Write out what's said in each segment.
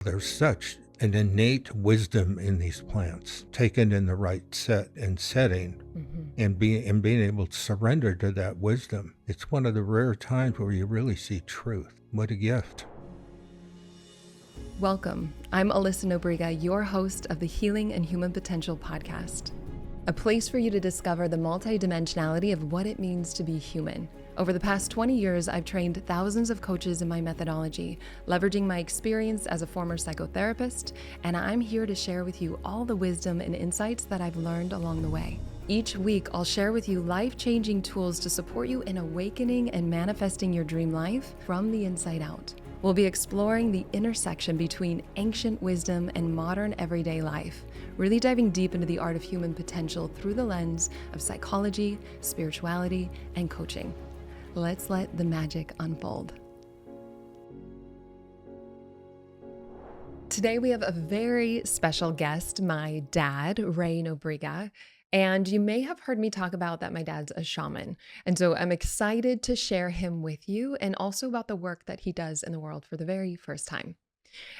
There's such an innate wisdom in these plants, taken in the right set and setting, and being able to surrender to that wisdom. It's one of the rare times where you really see truth. What a gift. Welcome. I'm Alyssa Nobriga, your host of the Healing and Human Potential podcast, a place for you to discover the multidimensionality of what it means to be human. Over the past 20 years, I've trained thousands of coaches in my methodology, leveraging my experience as a former psychotherapist, and I'm here to share with you all the wisdom and insights that I've learned along the way. Each week, I'll share with you life-changing tools to support you in awakening and manifesting your dream life from the inside out. We'll be exploring the intersection between ancient wisdom and modern everyday life, really diving deep into the art of human potential through the lens of psychology, spirituality, and coaching. Let's let the magic unfold. Today we have a very special guest, my dad, Ray Nobriga. And you may have heard me talk about that my dad's a shaman. And so I'm excited to share him with you and also about the work that he does in the world for the very first time.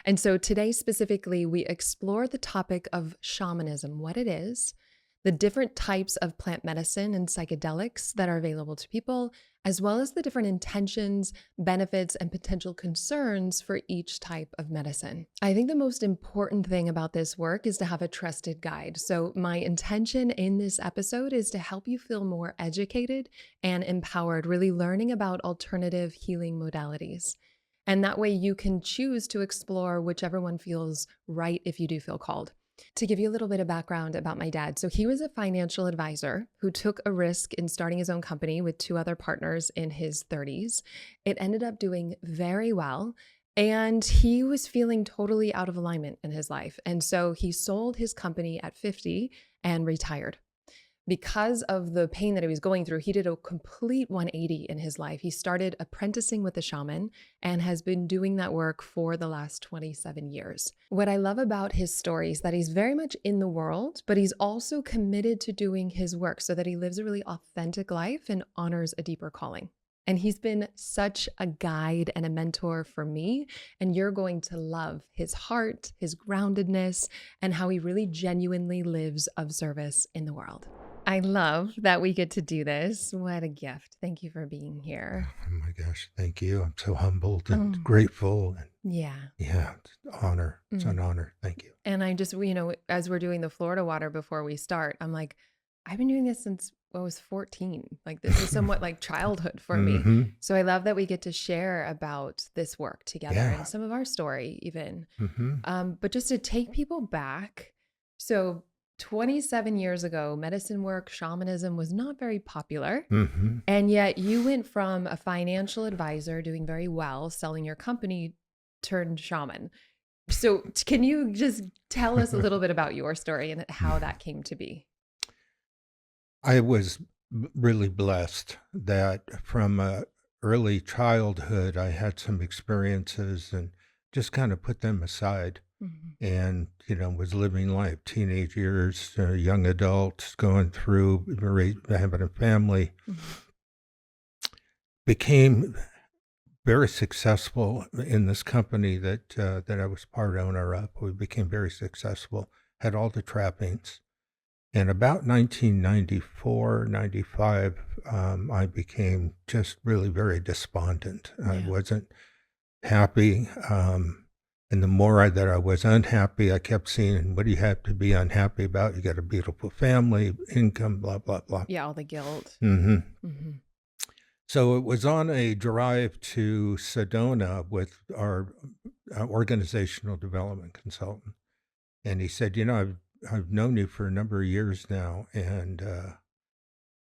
And so today specifically, we explore the topic of shamanism, what it is, the different types of plant medicine and psychedelics that are available to people, as well as the different intentions, benefits, and potential concerns for each type of medicine. I think the most important thing about this work is to have a trusted guide. So my intention in this episode is to help you feel more educated and empowered, really learning about alternative healing modalities. And that way you can choose to explore whichever one feels right if you do feel called. To give you a little bit of background about my dad, so he was a financial advisor who took a risk in starting his own company with two other partners in his 30s. It ended up doing very well, and he was feeling totally out of alignment in his life. And so he sold his company at 50 and retired. Because of the pain that he was going through, he did a complete 180 in his life. He started apprenticing with a shaman and has been doing that work for the last 27 years. What I love about his story is that he's very much in the world, but he's also committed to doing his work so that he lives a really authentic life and honors a deeper calling. And he's been such a guide and a mentor for me. And you're going to love his heart, his groundedness, and how he really genuinely lives of service in the world. I love that we get to do this. What a gift. Thank you for being here. Oh my gosh, thank you. I'm so humbled and grateful. And Yeah, it's an honor. It's an honor. Thank you. And I just, as we're doing the Florida water before we start, I'm like, I've been doing this since I was 14. Like this is somewhat like childhood for me. So I love that we get to share about this work together and some of our story even. But just to take people back. So 27 years ago, medicine work, shamanism was not very popular. And yet you went from a financial advisor doing very well, selling your company, turned shaman. So can you just tell us a little bit about your story and how that came to be? I was really blessed that from early childhood, I had some experiences and just kind of put them aside. And, was living life, teenage years, young adults, going through, having a family, became very successful in this company that I was part owner of. We became very successful, had all the trappings. And about 1994, 95, I became just really very despondent. I wasn't happy. And the more that I was unhappy, I kept seeing, what do you have to be unhappy about? You got a beautiful family, income, blah, blah, blah. Yeah, all the guilt. So it was on a drive to Sedona with our organizational development consultant. And he said, I've known you for a number of years now, and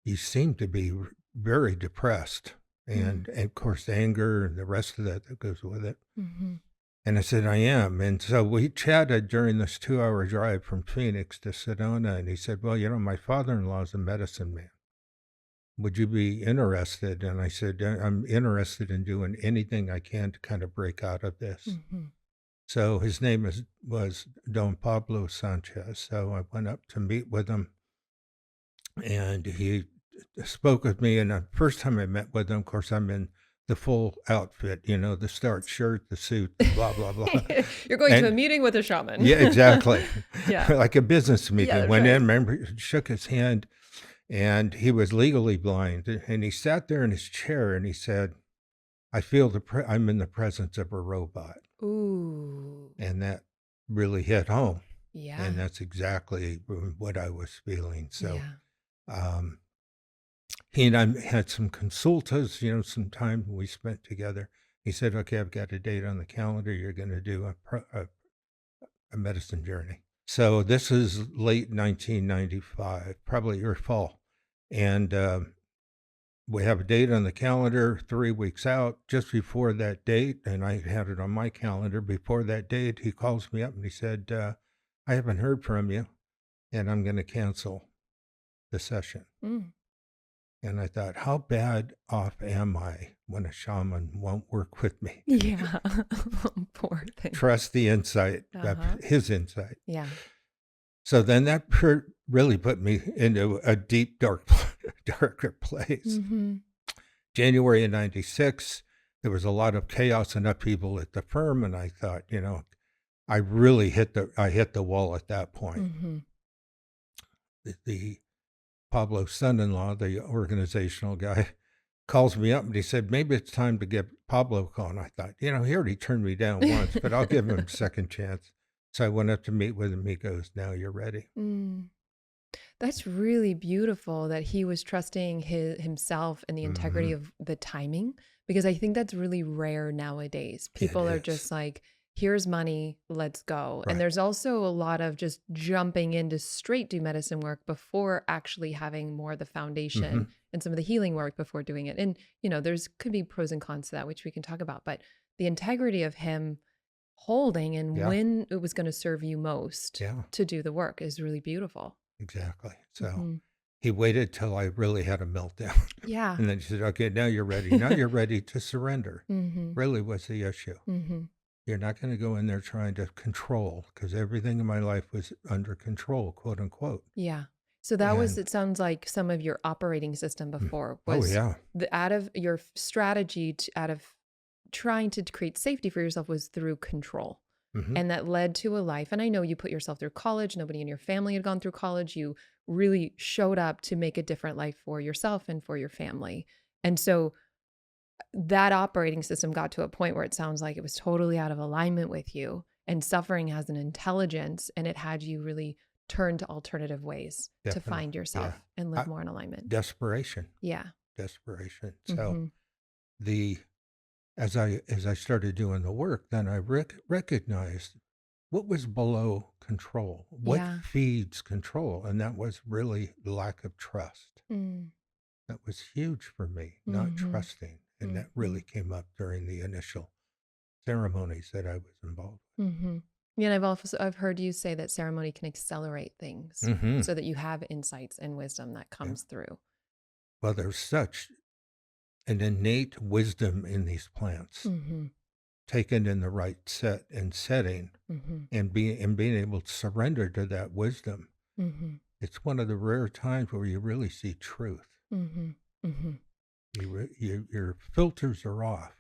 you seem to be very depressed. And of course, anger and the rest of that goes with it. And I said, I am. And so we chatted during this 2-hour drive from Phoenix to Sedona. And he said, well, my father-in-law is a medicine man. Would you be interested? And I said, I'm interested in doing anything I can to kind of break out of this. So his name was Don Pablo Sanchez. So I went up to meet with him. And he spoke with me. And the first time I met with him, of course, I'm in the full outfit, the starch shirt, the suit, the blah, blah, blah. You're going to a And meeting with a shaman. yeah, exactly. Yeah. Like a business Yeah, meeting. that's Went right. in, remember, shook his hand, and he was legally blind. And he sat there in his chair and he said, I feel I'm in the presence of a robot. Ooh. And that really hit home. Yeah. And that's exactly what I was feeling. So Yeah. um, he and I had some consultas, some time we spent together. He said, okay, I've got a date on the calendar. You're going to do a medicine journey. So this is late 1995, probably your fall. And we have a date on the calendar 3 weeks out. Just before that date, and I had it on my calendar, before that date, he calls me up and he said, I haven't heard from you, and I'm going to cancel the session. Mm. And I thought, how bad off am I when a shaman won't work with me? Yeah. Poor thing. Trust the insight, Uh-huh. his insight. Yeah. So then that really put me into a deep, darker place. Mm-hmm. January of 96, there was a lot of chaos and upheaval at the firm, and I thought, I really hit the wall at that point. Mm-hmm. The Pablo's son-in-law, the organizational guy, calls me up and he said, maybe it's time to get Pablo a call. And I thought, he already turned me down once, but I'll give him a second chance. So I went up to meet with him. He goes, now you're ready. Mm. That's really beautiful that he was trusting himself and the integrity of the timing, because I think that's really rare nowadays. People are is. just like, here's money, let's go. Right. And there's also a lot of just jumping into straight do medicine work before actually having more of the foundation and some of the healing work before doing it. And, there's could be pros and cons to that, which we can talk about. But the integrity of him holding and Yeah. when it was going to serve you most Yeah. to do the work is really beautiful. Exactly. So Mhm. he waited till I really had a meltdown. Yeah. And then he said, okay, now you're ready. Now you're ready to surrender. Mm-hmm. Really was the issue. Mm-hmm. You're not going to go in there trying to control, because everything in my life was under control, quote unquote. Yeah. So that was, And it sounds like some of your operating system before was yeah. out of your strategy out of trying to create safety for yourself was through control. Mhm. And that led to a life. And I know you put yourself through college. Nobody in your family had gone through college. You really showed up to make a different life for yourself and for your family. And so that operating system got to a point where it sounds like it was totally out of alignment with you, and suffering has an intelligence, and it had you really turn to alternative ways to Definitely. find yourself Yeah. and live more in alignment. Desperation. Yeah. So Mhm. as I started doing the work, then I recognized what was below control, what Yeah. feeds control, and that was really lack of trust. Mm. That was huge for me, not Mhm. trusting, and that really came up during the initial ceremonies that I was involved Mm-hmm. Yeah, and I've heard you say that ceremony can accelerate things with. Mm-hmm. so that you have insights and wisdom that comes through. Well, there's such an innate wisdom in these plants, Mm-hmm. taken in the right set and setting, Mm-hmm. and being able to surrender to that wisdom. Mm-hmm. It's one of the rare times where you really see truth. Mm-hmm. Mm-hmm. Your filters are off,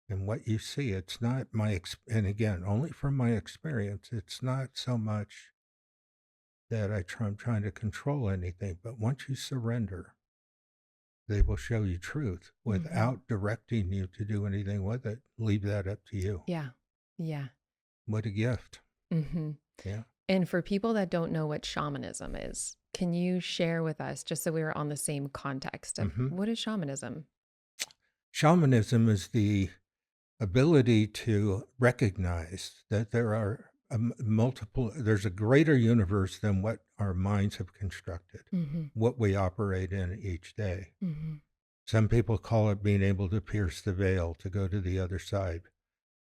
and what you see, it's not and again, only from my experience, it's not so much that I'm trying to control anything, but once you surrender, they will show you truth without directing you to do anything with it. Leave that up to you. Yeah. Yeah. What a gift. Mm-hmm. Yeah. And for people that don't know what shamanism is, can you share with us, just so we are on the same context of what is shamanism? Shamanism is the ability to recognize that there are there's a greater universe than what our minds have constructed, Mm-hmm. what we operate in each day. Mm-hmm. Some people call it being able to pierce the veil, to go to the other side.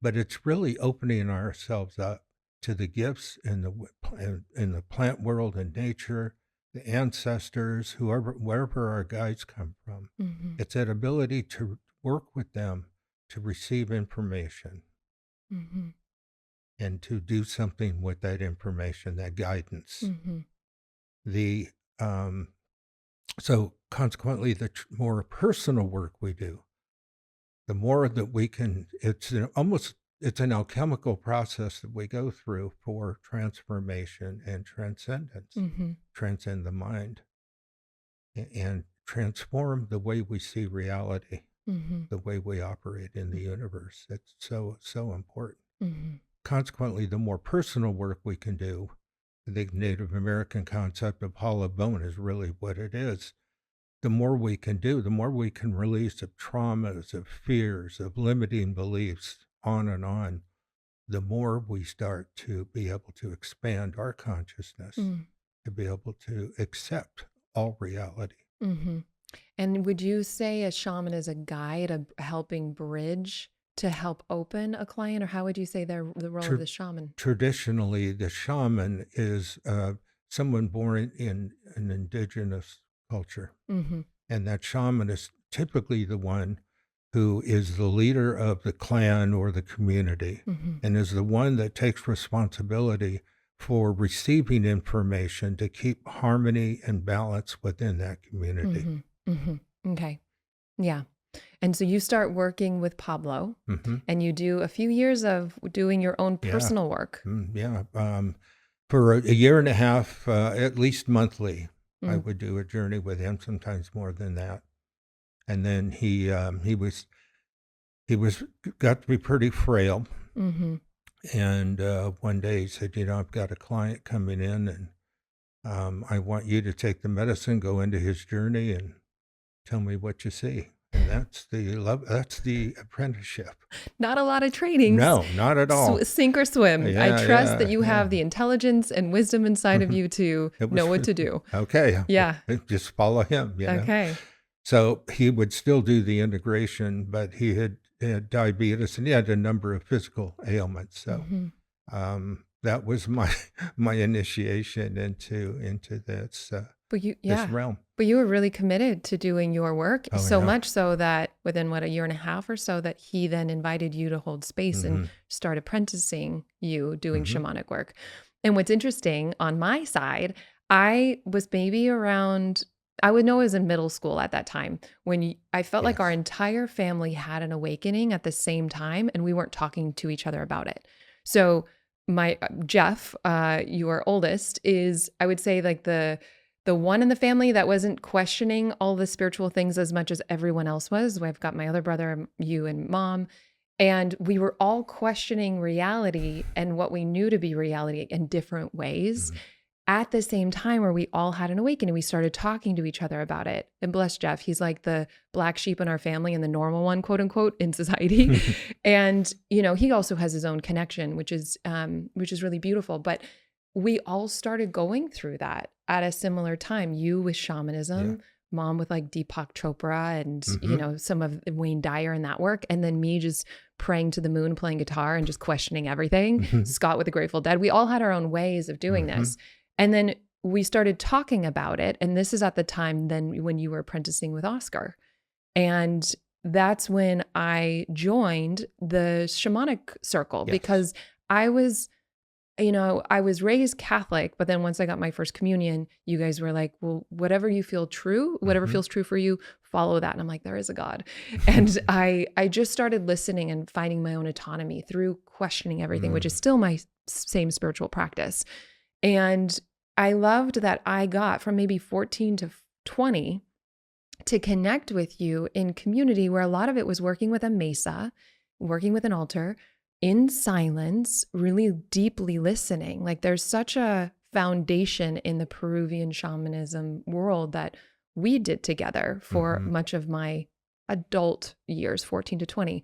But it's really opening ourselves up to the gifts in the plant world and nature, the ancestors, wherever our guides come from. Mm-hmm. It's that ability to work with them to receive information Mm-hmm. and to do something with that information, that guidance. Mm-hmm. The So consequently, the more personal work we do, the more that we can, it's an alchemical process that we go through for transformation and transcendence, Mhm. transcend the mind and transform the way we see reality, Mhm. the way we operate in the universe. It's so, so important. Mhm. Consequently, the more personal work we can do, the Native American concept of hollow bone is really what it is. The more we can do, the more we can release of traumas, of fears, of limiting beliefs, on, the more we start to be able to expand our consciousness, Mm. to be able to accept all reality. Mhm. And would you say a shaman is a guide, a helping bridge to help open a client, or how would you say the role of Tra- the shaman? Traditionally, the shaman is someone born in an indigenous culture. Mhm. And that shaman is typically the one who is the leader of the clan or the community Mhm. and is the one that takes responsibility for receiving information to keep harmony and balance within that community. Mhm. Mhm. Okay. Yeah. And so you start working with Pablo Hmm. and you do a few years of doing your own Yeah. personal work. Yeah. For a year and a half, at least monthly, I Mm. would do a journey with him, sometimes more than that. And then he was got to be pretty frail. Mhm. And one day he said, I've got a client coming in and I want you to take the medicine, go into his journey and tell me what you see. And that's the apprenticeship. Not a lot of trainings. No, not at all. Sink or swim. I Yeah, trust that yeah, you yeah. have the intelligence and wisdom inside of Mhm. you to It know was what to do. okay. Yeah. Just follow him. Okay. So he would still do the integration, but he had diabetes and he had a number of physical ailments. So Mhm. that was my my initiation into But you, this yeah. realm. But you were really committed to doing your work, Oh so yeah. much so that within what, a year and a half or so, that he then invited you to hold space and Hmm. start apprenticing you doing Hmm. shamanic work. And what's interesting on my side, I was maybe around, I would know I was in middle school at that time when I felt like our Yes. entire family had an awakening at the same time and we weren't talking to each other about it. So my Jeff, your oldest, is, I would say, like the one in the family that wasn't questioning all the spiritual things as much as everyone else was. I've got my other brother, you, and mom. And we were all questioning reality and what we knew to be reality in different ways Mhm. at the same time, where we all had an awakening. We started talking to each other about it. And bless Jeff, he's like the black sheep in our family and the normal one, quote unquote, in society. And, he also has his own connection, which is really beautiful. But we all started going through that at a similar time. You with Yeah. shamanism, mom with like Deepak Chopra and, Hmm. some of Wayne Dyer and that work. And then me just praying to the moon, playing guitar and just questioning everything. Hmm. Scott with the Grateful Dead. We all had our own ways of doing Hmm. this. And then we started talking about it. And this is at the time then when you were apprenticing with Oscar. And that's when I joined the shamanic circle Yes. because I was, I was raised Catholic, but then once I got my first communion, you guys were like, well, whatever you feel true, whatever Hmm. feels true for you, follow that. And I'm like, there is a God. And I just started listening and finding my own autonomy through questioning everything, which is still my same spiritual practice. And I loved that I got from maybe 14 to 20 to connect with you in community where a lot of it was working with a mesa, working with an altar in silence, really deeply listening. Like there's such a foundation in the Peruvian shamanism world that we did together for Hmm. much of my adult years, 14 to 20.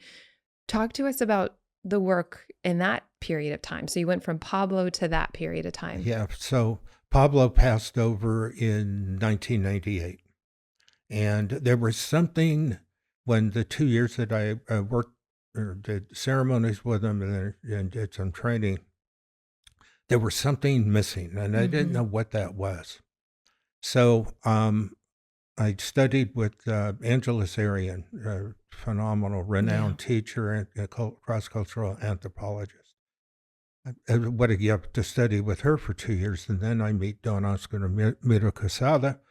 Talk to us about the work in that period of time. So you went from Pablo to that period of time. Yeah. So Pablo passed over in 1998. And there was something when the 2 years that I worked or did ceremonies with him and did some training, there was something missing, and I didn't Mm-hmm. know what that was. So I studied with Angelus Arian, a phenomenal, Yeah. renowned teacher and a cross-cultural anthropologist. What a gift to study with her for 2 years, and then I meet Don Oscar Miro Quesada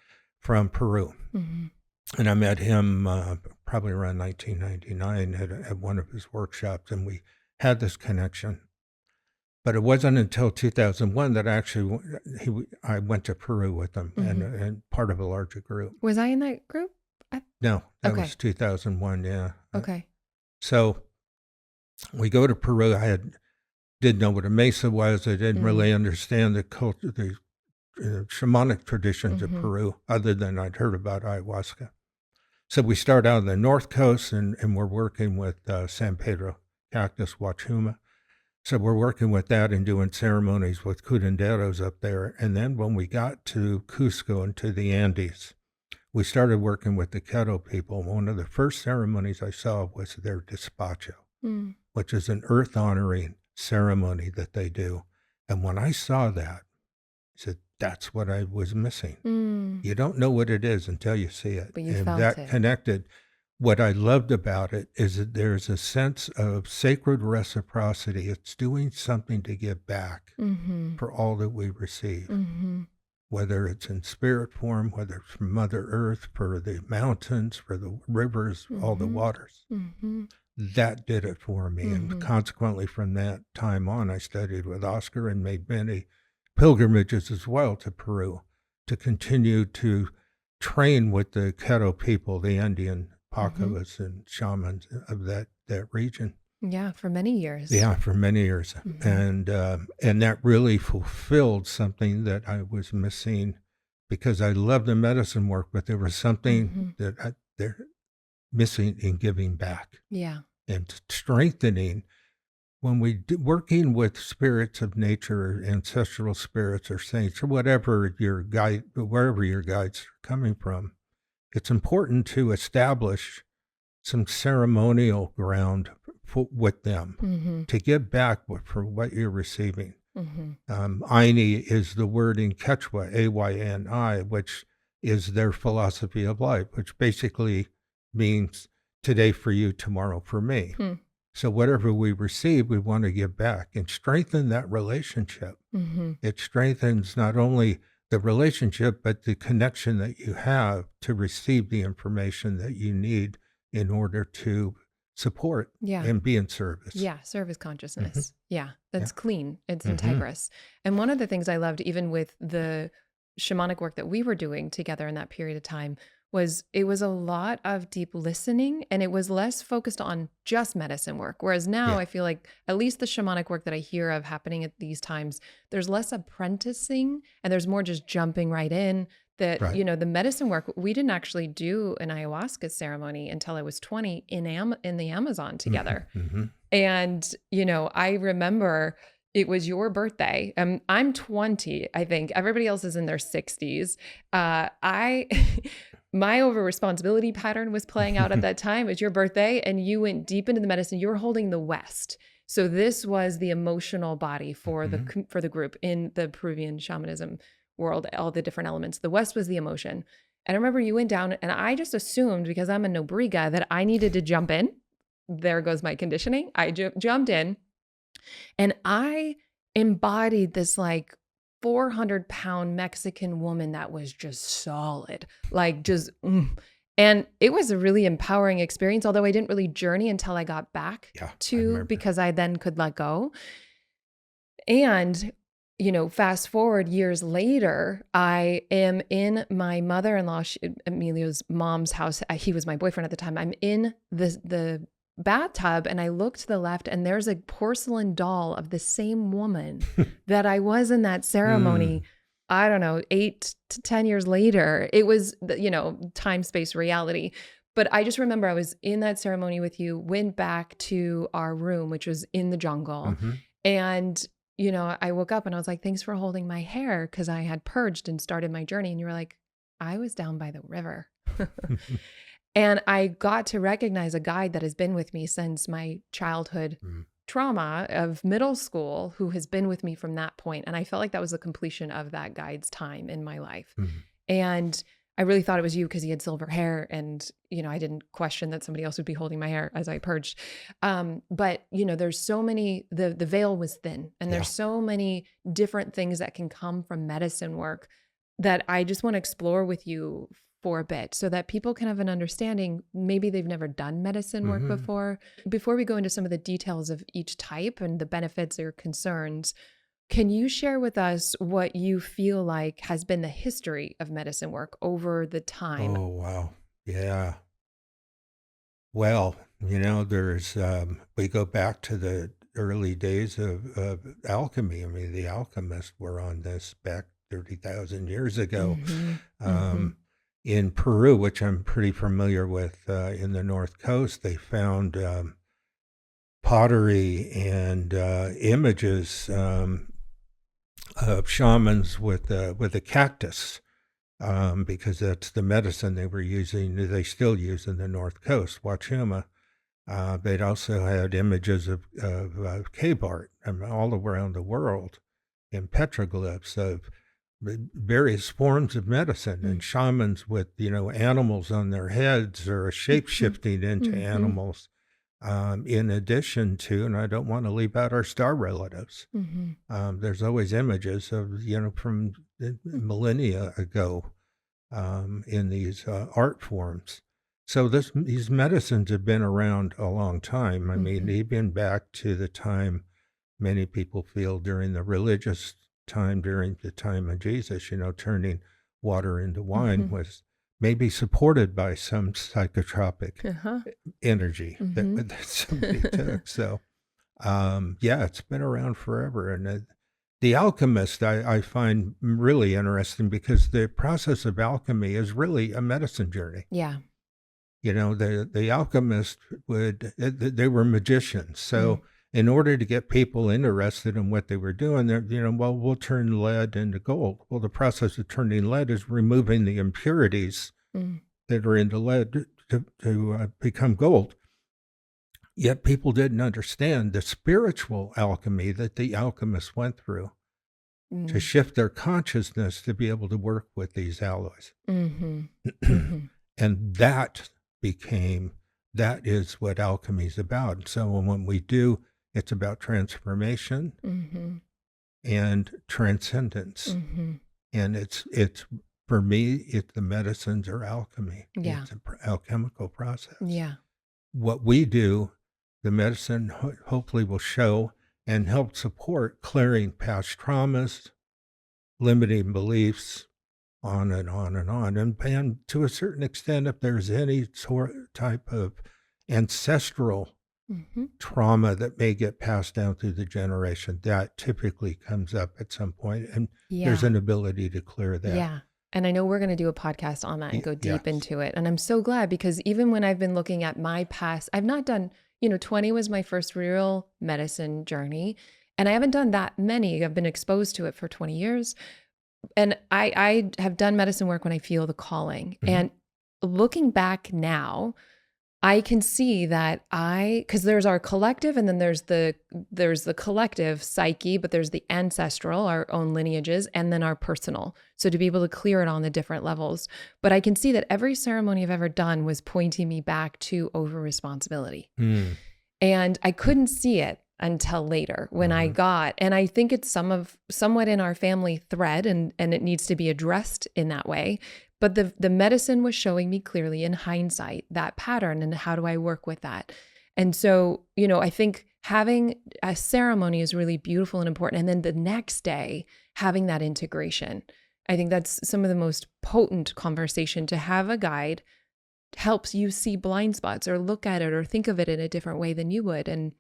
from Peru. Mm-hmm. And I met him probably around 1999 at one of his workshops, and we had this connection. But it wasn't until 2001 that I went to Peru with him and part of a larger group. Was I in that group? I- No, that Okay. was 2001. Yeah. Okay. So we go to Peru. Didn't know what a mesa was. I didn't really understand the culture, the shamanic traditions of Peru, other than I'd heard about ayahuasca. So we start out on the north coast, and we're working with San Pedro cactus wachuma. So we're working with that and doing ceremonies with curanderos up there. And then when we got to Cusco and to the Andes, we started working with the Queto people. One of the first ceremonies I saw was their despacho, which is an earth honoring ceremony that they do. And when I saw that, I said, that's what I was missing. You don't know what it is until you see it. But you and felt that it. connected. What I loved about it is that there's a sense of sacred reciprocity. It's doing something to give back for all that we receive, whether it's in spirit form, whether it's from Mother Earth, for the mountains, for the rivers, all the waters. That did it for me. And consequently, from that time on, I studied with Oscar and made many pilgrimages as well to Peru to continue to train with the Queto people, the Indian Pacuas and shamans of that region. Yeah, for many years. Yeah, for many years. And that really fulfilled something that I was missing, because I love the medicine work, but there was something that they're missing in giving back. Yeah. And strengthening. When working with spirits of nature, ancestral spirits or saints, or wherever your guides are coming from, it's important to establish some ceremonial ground with them to give back for what you're receiving. Ayni is the word in Quechua, A-Y-N-I, which is their philosophy of life, which basically means today for you, tomorrow for me. So whatever we receive, we want to give back and strengthen that relationship. It strengthens not only the relationship, but the connection that you have to receive the information that you need in order to support and be in service. Yeah, service consciousness. Yeah, that's clean. It's integrous. And one of the things I loved, even with the shamanic work that we were doing together in that period of time, was it was a lot of deep listening, and it was less focused on just medicine work. Whereas now I feel like at least the shamanic work that I hear of happening at these times, there's less apprenticing and there's more just jumping right in. That, the medicine work, we didn't actually do an ayahuasca ceremony until I was 20 in the Amazon together. And, I remember it was your birthday. I'm 20, I think. Everybody else is in their 60s. My over responsibility pattern was playing out at that time. It was your birthday and you went deep into the medicine. You were holding the West. So this was the emotional body for the group in the Peruvian shamanism world, all the different elements. The West was the emotion. And I remember you went down, and I just assumed, because I'm a Nobriga, that I needed to jump in. There goes my conditioning. I jumped in, and I embodied this 400-pound Mexican woman that was just solid, and it was a really empowering experience, although I didn't really journey until I got back because I then could let go. And, fast forward years later, I am in my mother-in-law, Emilio's mom's house. He was my boyfriend at the time. I'm in the bathtub, and I look to the left, and there's a porcelain doll of the same woman that I was in that ceremony. I don't know, 8 to 10 years later. It was, time, space, reality. But I just remember I was in that ceremony with you, went back to our room, which was in the jungle. And, I woke up and I was like, thanks for holding my hair, because I had purged and started my journey. And you were like, I was down by the river. And I got to recognize a guide that has been with me since my childhood trauma of middle school, who has been with me from that point. And I felt like that was the completion of that guide's time in my life. And I really thought it was you because he had silver hair, and, I didn't question that somebody else would be holding my hair as I purged. But, there's so many, the veil was thin, and there's so many different things that can come from medicine work that I just want to explore with you for a bit so that people can have an understanding. Maybe they've never done medicine work Hmm. before. Before we go into some of the details of each type and the benefits or concerns, can you share with us what you feel like has been the history of medicine work over the time? Oh, wow. Yeah. Well, we go back to the early days of alchemy. I mean, the alchemists were on this back 30,000 years ago. Mm-hmm. Mm-hmm. Um, in Peru, which I'm pretty familiar with, in the North Coast, they found pottery and images of shamans with a cactus, because that's the medicine they were using. They still use in the North Coast, Wachuma. They'd also had images of cave art, all around the world in petroglyphs of various forms of medicine, and shamans with animals on their heads or shape shifting into Mm-hmm. animals. In addition to, and I don't want to leave out our star relatives. Mm-hmm. There's always images of from millennia ago, in these art forms. So these medicines have been around a long time. I mean, Mm-hmm. even back to the time many people feel during the religious time, during the time of Jesus, turning water into wine Mm-hmm. was maybe supported by some psychotropic Uh-huh. energy that, Mm-hmm. that somebody took. So, yeah, it's been around forever. And the alchemist, I find really interesting because the process of alchemy is really a medicine journey. Yeah. The alchemist they were magicians. Mm. So in order to get people interested in what they were doing, well, we'll turn lead into gold. Well, the process of turning lead is removing the impurities Mm. that are in the lead to become gold. Yet people didn't understand the spiritual alchemy that the alchemists went through to Mm. shift their consciousness to be able to work with these alloys. Mm-hmm. Mm-hmm. And that is what alchemy is about. So when we do, it's about transformation Mm-hmm. and transcendence. Mm-hmm. And it's for me, the medicines are alchemy. Yeah. It's an alchemical process. Yeah. What we do, the medicine hopefully will show and help support clearing past traumas, limiting beliefs, on and on and on. And to a certain extent, if there's any sort type of ancestral Mm-hmm. trauma that may get passed down through the generation, that typically comes up at some point, and there's Yeah. an ability to clear that. Yeah. And I know we're going to do a podcast on that and go deep Yes. into it. And I'm so glad because even when I've been looking at my past, I've not done, 20 was my first real medicine journey. And I haven't done that many. I've been exposed to it for 20 years. And I have done medicine work when I feel the calling. Mhm. And looking back now, I can see that because there's our collective and then there's the collective psyche, but there's the ancestral, our own lineages, and then our personal. So to be able to clear it on the different levels. But I can see that every ceremony I've ever done was pointing me back to over responsibility. Mm. And I couldn't see it until later when I Mhm. got, and I think it's somewhat in our family thread and it needs to be addressed in that way. But the medicine was showing me clearly in hindsight that pattern and how do I work with that. And so, I think having a ceremony is really beautiful and important. And then the next day, having that integration. I think that's some of the most potent conversation to have a guide helps you see blind spots or look at it or think of it in a different way than you would. And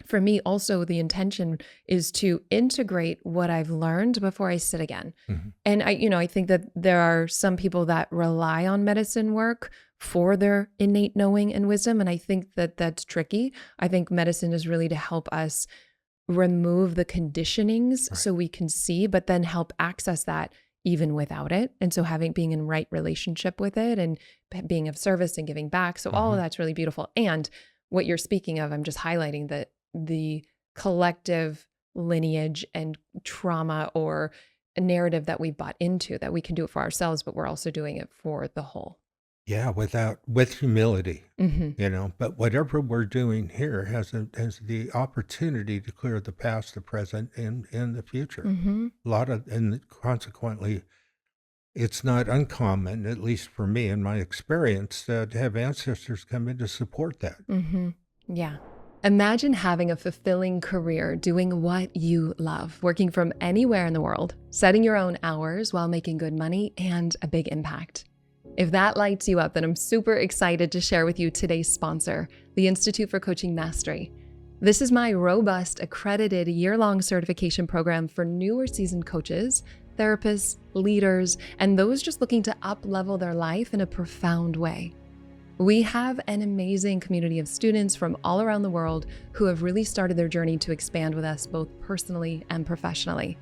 for me, also, the intention is to integrate what I've learned before I sit again. Mhm. And I think that there are some people that rely on medicine work for their innate knowing and wisdom. And I think that that's tricky. I think medicine is really to help us remove the conditionings Right. so we can see, but then help access that even without it. And so being in right relationship with it and being of service and giving back. So all of Mhm. that's really beautiful. And what you're speaking of, I'm just highlighting that the collective lineage and trauma or a narrative that we bought into that we can do it for ourselves, but we're also doing it for the whole. Yeah, with humility, Mm-hmm. But whatever we're doing here has the opportunity to clear the past, the present, and the future. Mm-hmm. And consequently, it's not uncommon, at least for me in my experience, to have ancestors come in to support that. Yeah. Imagine having a fulfilling career doing what you love, working from anywhere in the world, setting your own hours while making good money and a big impact. If that lights you up, then I'm super excited to share with you today's sponsor, the Institute for Coaching Mastery. This is my robust, accredited year-long certification program for new or seasoned coaches, therapists, leaders, and those just looking to up-level their life in a profound way. We have an amazing community of students from all around the world who have really started their journey to expand with us both personally and professionally.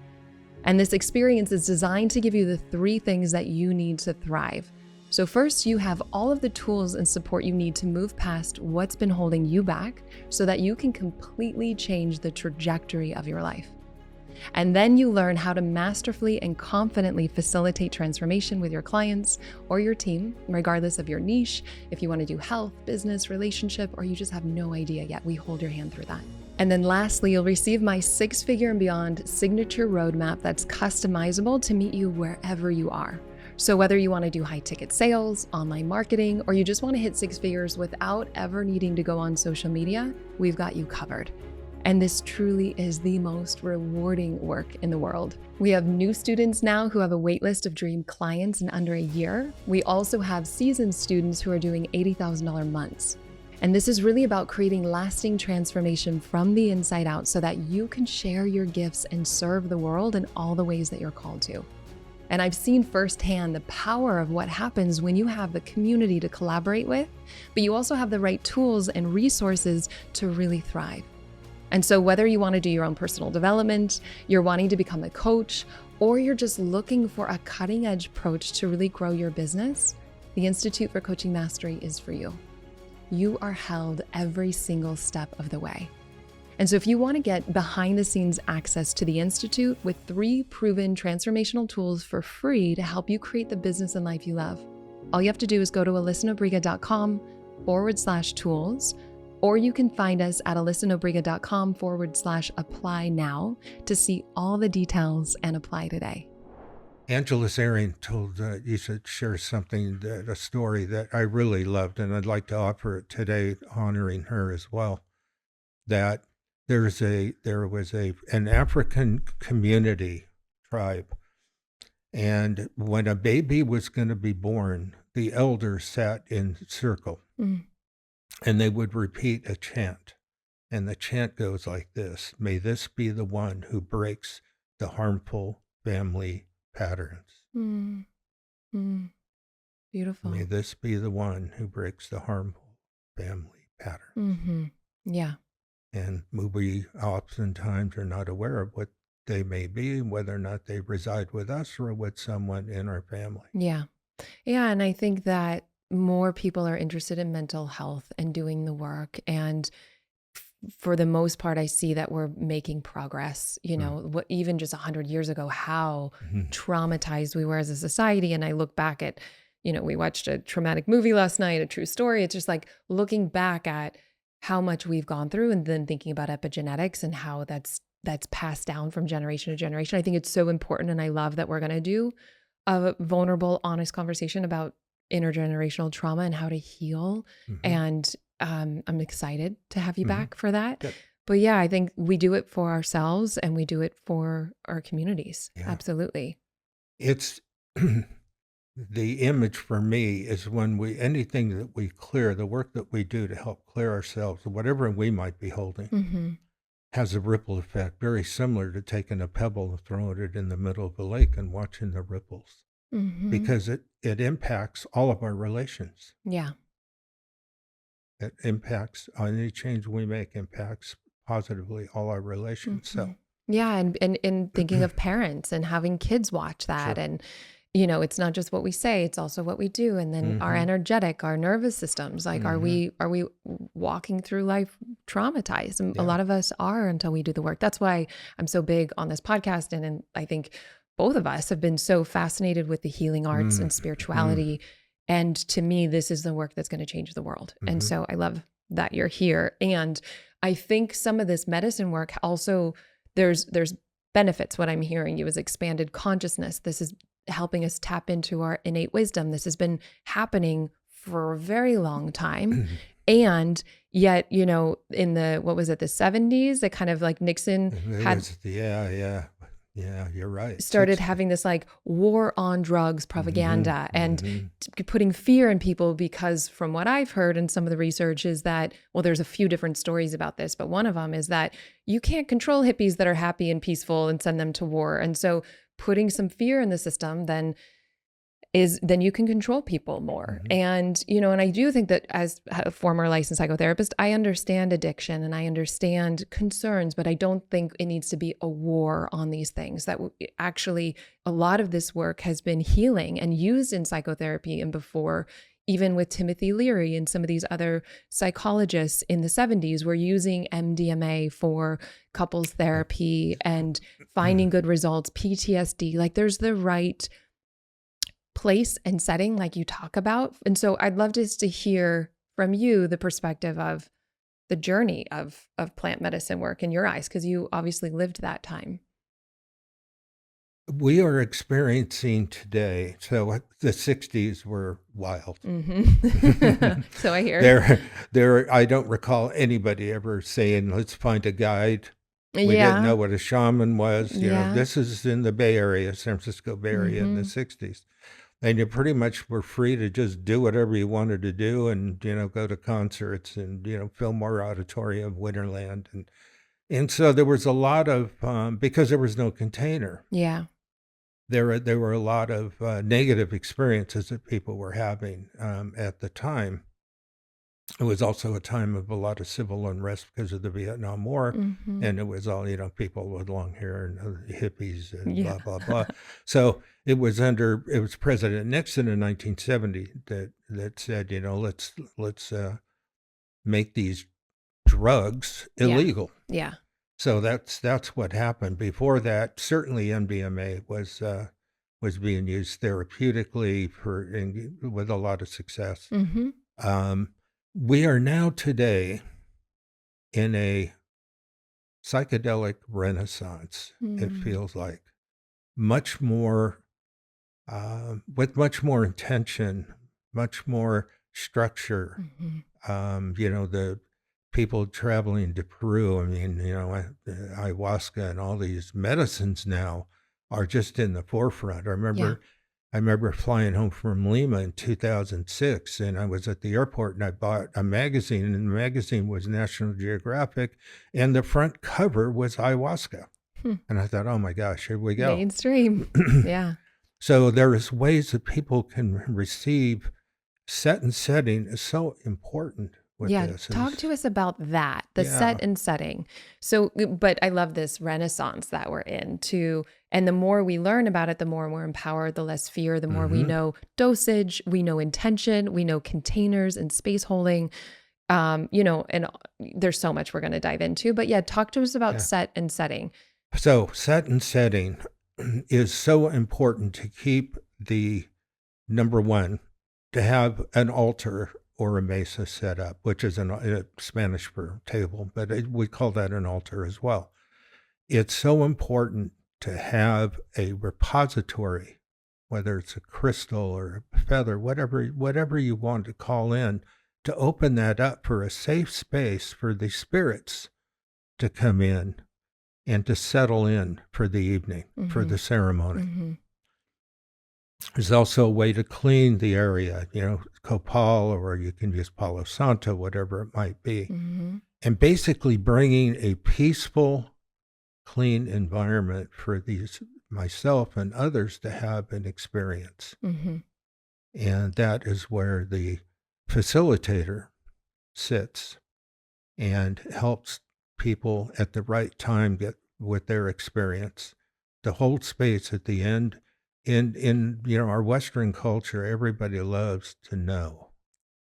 And this experience is designed to give you the 3 things that you need to thrive. So first, you have all of the tools and support you need to move past what's been holding you back so that you can completely change the trajectory of your life. And then you learn how to masterfully and confidently facilitate transformation with your clients or your team, regardless of your niche. If you want to do health, business, relationship, or you just have no idea yet, we hold your hand through that. And then lastly, you'll receive my 6-figure and beyond signature roadmap that's customizable to meet you wherever you are. So whether you want to do high ticket sales, online marketing, or you just want to hit 6 figures without ever needing to go on social media, we've got you covered. And this truly is the most rewarding work in the world. We have new students now who have a wait list of dream clients in under a year. We also have seasoned students who are doing $80,000 months. And this is really about creating lasting transformation from the inside out so that you can share your gifts and serve the world in all the ways that you're called to. And I've seen firsthand the power of what happens when you have the community to collaborate with, but you also have the right tools and resources to really thrive. And so whether you want to do your own personal development, you're wanting to become a coach, or you're just looking for a cutting edge approach to really grow your business, the Institute for Coaching Mastery is for you. You are held every single step of the way. And so if you want to get behind the scenes access to the Institute with 3 proven transformational tools for free to help you create the business and life you love, all you have to do is go to alyssanobriga.com/tools, or you can find us at alyssanobriga.com/apply now to see all the details and apply today. Angela Zarian you should share something, a story that I really loved, and I'd like to offer it today, honoring her as well. That there was an African community tribe, and when a baby was going to be born, the elders sat in circle. And they would repeat a chant. And the chant goes like this: may this be the one who breaks the harmful family patterns. Beautiful. May this be the one who breaks the harmful family patterns. Yeah. And we oftentimes are not aware of what they may be, whether or not they reside with us or with someone in our family. Yeah. Yeah. And I think that more people are interested in mental health and doing the work. And for the most part, I see that we're making progress, what even just 100 years ago, how traumatized we were as a society. And I look back at, we watched a traumatic movie last night, a true story. It's just like looking back at how much we've gone through and then thinking about epigenetics and how that's passed down from generation to generation. I think it's so important. And I love that we're going to do a vulnerable, honest conversation about intergenerational trauma and how to heal. And I'm excited to have you back for that. Good. But yeah, I think we do it for ourselves and we do it for our communities. Yeah. Absolutely. It's the image for me is when anything that we clear, the work that we do to help clear ourselves, whatever we might be holding, has a ripple effect, very similar to taking a pebble and throwing it in the middle of a lake and watching the ripples. Because it impacts all of our relations. Yeah. It impacts any change we make impacts positively all our relations. So yeah, and thinking of parents and having kids watch that, and it's not just what we say, it's also what we do, and then our energetic, our nervous systems. Like, are we walking through life traumatized? And a lot of us are until we do the work. That's why I'm so big on this podcast, and I think both of us have been so fascinated with the healing arts and spirituality. And to me, this is the work that's going to change the world. And so I love that you're here. And I think some of this medicine work also, there's benefits. What I'm hearing you is expanded consciousness. This is helping us tap into our innate wisdom. This has been happening for a very long time. And yet, you know, in the, what was it, the 70s, that kind of like Nixon you're right. Started having this like war on drugs propaganda and putting fear in people, because from what I've heard in some of the research is that, well, there's a few different stories about this, but one of them is that you can't control hippies that are happy and peaceful and send them to war. And so putting some fear in the system then you can control people more. And, you know, and I do think that as a former licensed psychotherapist, I understand addiction and I understand concerns, but I don't think it needs to be a war on these things. That actually a lot of this work has been healing and used in psychotherapy and before, even with Timothy Leary and some of these other psychologists in the 70s were using MDMA for couples therapy and finding good results, PTSD, like there's the right place and setting like you talk about. And so I'd love just to hear from you the perspective of the journey of plant medicine work in your eyes, because you obviously lived that time. We are experiencing today, so the 60s were wild. So I hear. I don't recall anybody ever saying, let's find a guide. We didn't know what a shaman was. You know, this is in the Bay Area, San Francisco Bay Area in the 60s. And you pretty much were free to just do whatever you wanted to do and, you know, go to concerts and, you know, Fillmore Auditorium, Winterland. And so there was a lot of, because there was no container. Yeah. There were a lot of negative experiences that people were having at the time. It was also a time of a lot of civil unrest because of the Vietnam War. And it was all, you know, people with long hair and hippies and blah, blah, blah. So it was President Nixon in 1970 that said, you know, let's make these drugs illegal. Yeah. So that's what happened. Before that, certainly MDMA was being used therapeutically with a lot of success. We are now today in a psychedelic renaissance, it feels like. Much more, with much more intention, much more structure. You know, the people traveling to Peru, I mean, you know, ayahuasca and all these medicines now are just in the forefront. I remember flying home from Lima in 2006, and I was at the airport, and I bought a magazine, and the magazine was National Geographic, and the front cover was ayahuasca. And I thought, oh my gosh, here we go. Mainstream. Yeah. So there is ways that people can receive. Set and setting is so important. Talk to us about that, the set and setting. So, but I love this renaissance that we're in too. And the more we learn about it, the more we're empowered, the less fear, the more we know dosage, we know intention, we know containers and space holding, you know, and there's so much we're going to dive into. But yeah, talk to us about set and setting. So set and setting is so important to keep the number one, to have an altar or a mesa set up, which is Spanish for table, but we call that an altar as well. It's so important to have a repository, whether it's a crystal or a feather, whatever you want to call in, to open that up for a safe space for the spirits to come in and to settle in for the evening, for the ceremony. There's also a way to clean the area, you know, copal, or you can use Palo Santo, whatever it might be. And basically bringing a peaceful, clean environment for myself and others to have an experience. And that is where the facilitator sits and helps people at the right time get with their experience, to hold space at the end. In you know, our Western culture, everybody loves to know.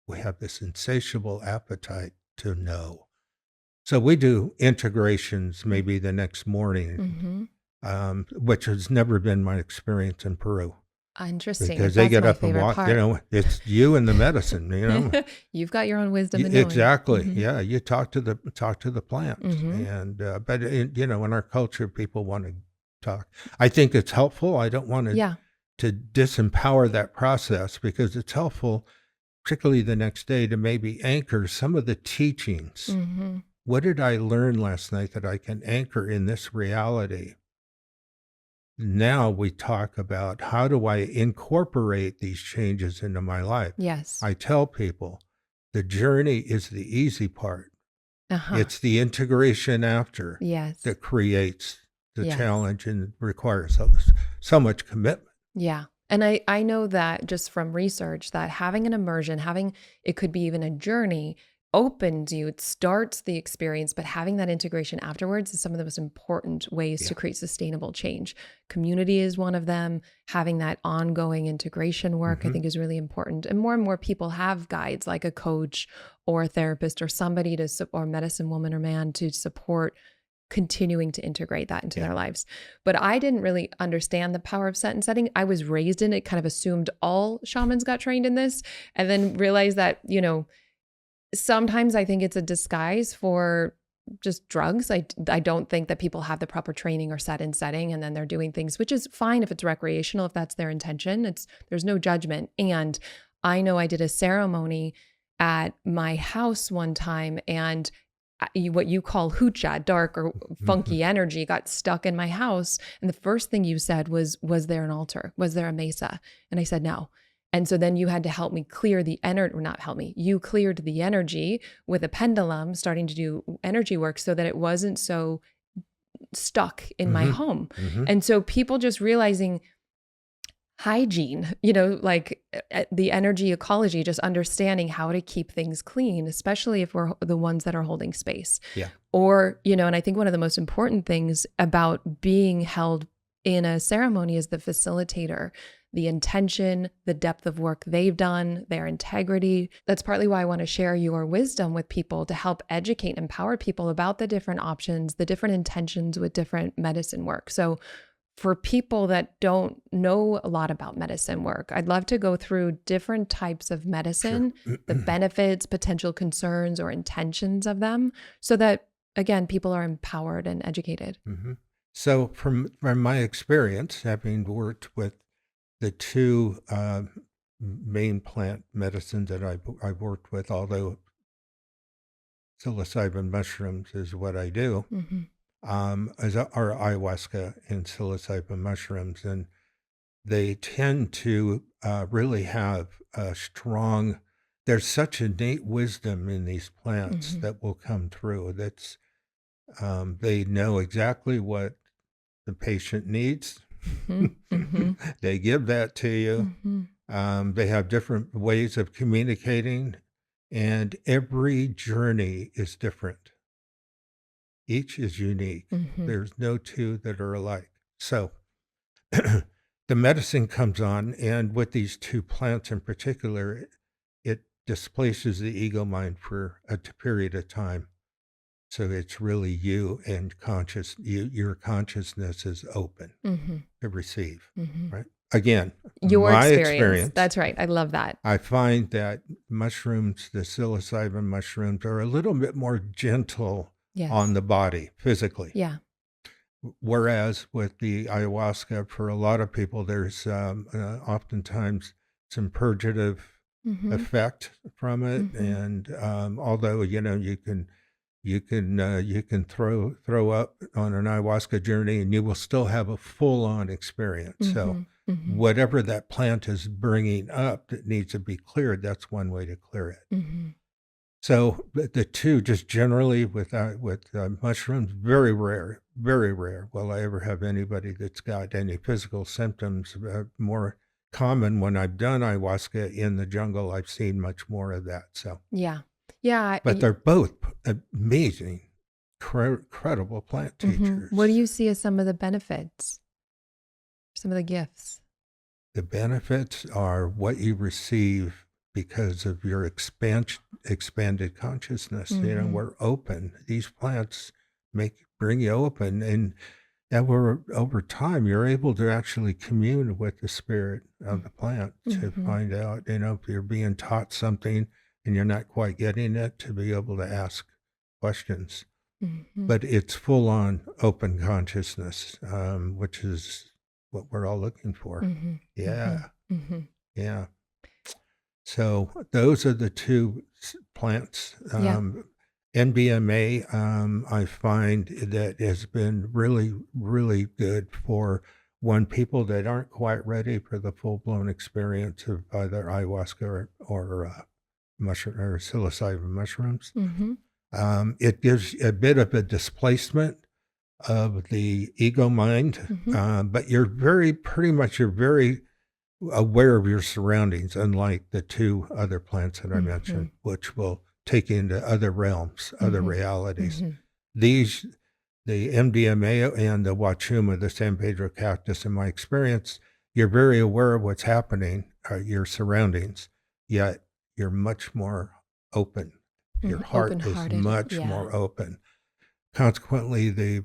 We have this insatiable appetite to know. So we do integrations maybe the next morning, which has never been my experience in Peru. Interesting. Because they get up and walk, you know, it's you and the medicine, you know. You've got your own wisdom and exactly. Yeah, you talk to the plant. And but you know, in our culture, people want to talk. I think it's helpful. I don't want to to disempower that process, because it's helpful, particularly the next day, to maybe anchor some of the teachings. Mm-hmm. What did I learn last night that I can anchor in this reality? Now we talk about, how do I incorporate these changes into my life? Yes. I tell people the journey is the easy part. Uh-huh. It's the integration after Yes. that creates the Yes. challenge and requires so much commitment. Yeah. And I know that just from research that having an immersion, it could be even a journey, opens you, it starts the experience, but having that integration afterwards is some of the most important ways Yeah. to create sustainable change. Community is one of them. Having that ongoing integration work, I think, is really important. And more people have guides like a coach or a therapist or somebody or medicine woman or man to support continuing to integrate that into their lives. But I didn't really understand the power of set and setting. I was raised in it, kind of assumed all shamans got trained in this, and then realized that, sometimes I think it's a disguise for just drugs. I don't think that people have the proper training or set and setting, and then they're doing things, which is fine if it's recreational, if that's their intention. There's no judgment. And I know I did a ceremony at my house one time, and what you call hoocha, dark or funky energy, got stuck in my house. And the first thing you said was there an altar? Was there a mesa? And I said, no. And so then you had to help me clear the energy, or not help me, you cleared the energy with a pendulum, starting to do energy work so that it wasn't so stuck in my home. And so people just realizing hygiene, like the energy ecology, just understanding how to keep things clean, especially if we're the ones that are holding space. Yeah. Or, and I think one of the most important things about being held in a ceremony is the facilitator, the intention, the depth of work they've done, their integrity. That's partly why I want to share your wisdom with people to help educate and empower people about the different options, the different intentions with different medicine work. So for people that don't know a lot about medicine work, I'd love to go through different types of medicine, the benefits, potential concerns, or intentions of them, so that, again, people are empowered and educated. So from my experience, having worked with the two main plant medicines that I've worked with, although psilocybin mushrooms is what I do, are ayahuasca and psilocybin mushrooms, and they tend to really have a strong. There's such innate wisdom in these plants that will come through. That's they know exactly what the patient needs. They give that to you. They have different ways of communicating, and every journey is different. Each is unique. There's no two that are alike. So the medicine comes on, and with these two plants in particular, it displaces the ego mind for a period of time. So it's really you and your consciousness is open to receive, right? Again, Your my experience. That's right. I love that. I find that mushrooms, the psilocybin mushrooms, are a little bit more gentle on the body physically. Yeah. Whereas with the ayahuasca, for a lot of people, there's oftentimes some purgative effect from it. And although, you can throw up on an ayahuasca journey and you will still have a full-on experience. So whatever that plant is bringing up that needs to be cleared, that's one way to clear it. So the two, just generally with mushrooms, very rare. Will I ever have anybody that's got any physical symptoms? More common when I've done ayahuasca in the jungle, I've seen much more of that. So yeah. But they're both amazing, credible plant teachers. What do you see as some of the benefits? Some of the gifts? The benefits are what you receive because of your expanded consciousness. We're open. These plants bring you open, and over time, you're able to actually commune with the spirit of the plant to find out, if you're being taught something and you're not quite getting it, to be able to ask questions. But it's full on open consciousness, which is what we're all looking for. Mhm. Yeah, Mhm. Mhm. yeah. So those are the two plants. Yeah. MDMA, I find that has been really, really good for people that aren't quite ready for the full blown experience of either ayahuasca or mushroom or psilocybin mushrooms. Mhm. It gives a bit of a displacement of the ego mind, Mhm. but you're very aware of your surroundings, unlike the two other plants that I mentioned, Mhm. which will take you into other realms, other Mhm. realities. Mhm. These, the MDMA and the Wachuma, the San Pedro cactus, in my experience, you're very aware of what's happening, your surroundings, yet you're much more open. Your Mhm. heart is Open-hearted. much Yeah. more open. Consequently, the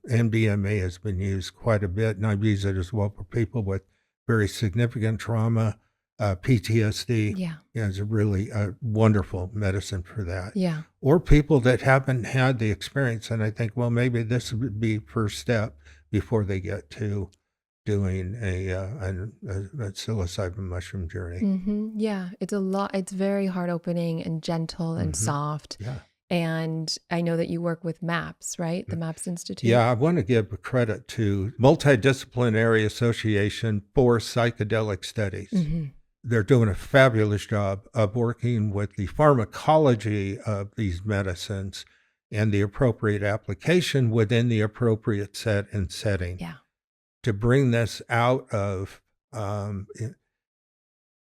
MDMA has been used quite a bit, and I've used it as well for people with very significant trauma, PTSD. Yeah. Is a really wonderful medicine for that. Yeah. Or people that haven't had the experience, and I think, well, maybe this would be first step before they get to doing a psilocybin mushroom journey. Mhm. Yeah. It's very heart opening and gentle and Hmm. soft. Yeah. And I know that you work with MAPS, right? The MAPS Institute. Yeah, I want to give credit to Multidisciplinary Association for Psychedelic Studies. Mhm. They're doing a fabulous job of working with the pharmacology of these medicines and the appropriate application within the appropriate set and setting Yeah. to bring this out of um, i-